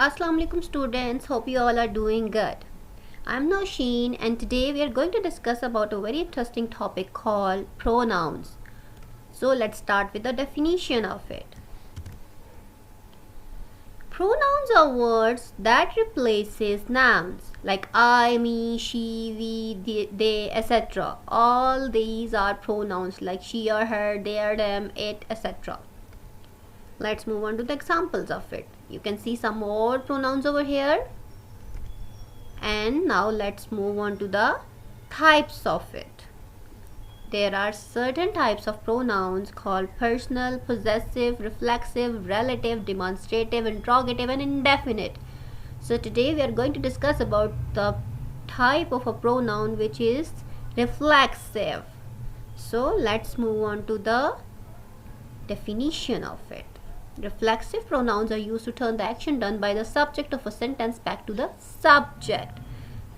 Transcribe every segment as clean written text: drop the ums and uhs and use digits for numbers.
Assalamu alaikum students, hope you all are doing good. I'm Nosheen and today we are going to discuss about a very interesting topic called pronouns. So let's start with the definition of it. Pronouns are words that replaces nouns like I, me, she, we, they, etc. All these are pronouns like she or her, they or them, it, etc. Let's move on to the examples of it. You can see some more pronouns over here. And now let's move on to the types of it. There are certain types of pronouns called personal, possessive, reflexive, relative, demonstrative, interrogative, and indefinite. So today we are going to discuss about the type of a pronoun which is reflexive. So let's move on to the definition of it. Reflexive pronouns are used to turn the action done by the subject of a sentence back to the subject.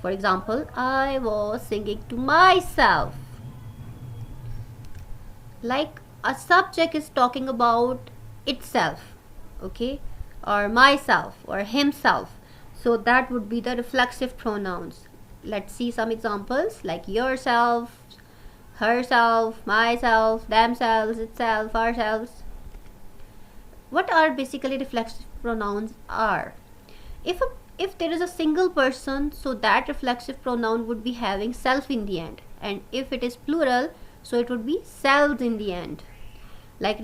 For example, I was singing to myself. Like a subject is talking about itself, okay, or myself or himself. So that would be the reflexive pronouns. Let's see some examples like yourself, herself, myself, themselves, itself, ourselves. What are basically reflexive pronouns are? If there is a single person, so that reflexive pronoun would be having self in the end, and if it is plural, so it would be selves in the end. Like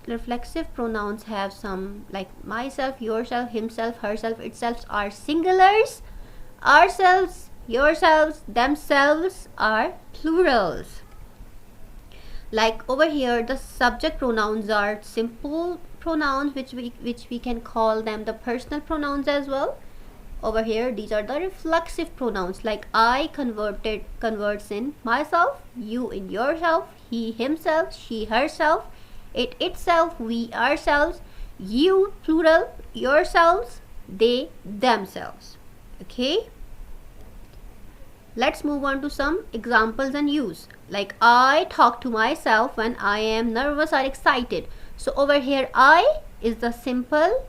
reflexive pronouns have some like myself, yourself, himself, herself, itself are singulars, ourselves, yourselves, themselves are plurals. Like over here the subject pronouns are simple pronouns which we can call them the personal pronouns as well. Over here these are the reflexive pronouns like I converts in myself, you in yourself, he himself, she herself, it itself, we ourselves, you plural, yourselves, they themselves. Okay, let's move on to some examples and use. Like I talk to myself when I am nervous or excited. So over here I is the simple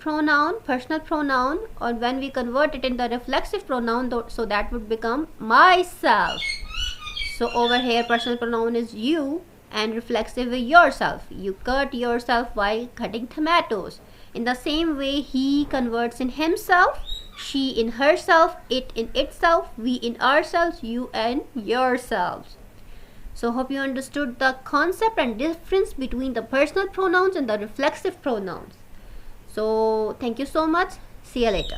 pronoun, personal pronoun, or when we convert it in the reflexive pronoun, so that would become myself. So over here personal pronoun is you and reflexive is yourself. You cut yourself while cutting tomatoes. In the same way he converts in himself, she in herself, it in itself, we in ourselves, you and yourselves. So hope you understood the concept and difference between the personal pronouns and the reflexive pronouns. So thank you so much. See you later.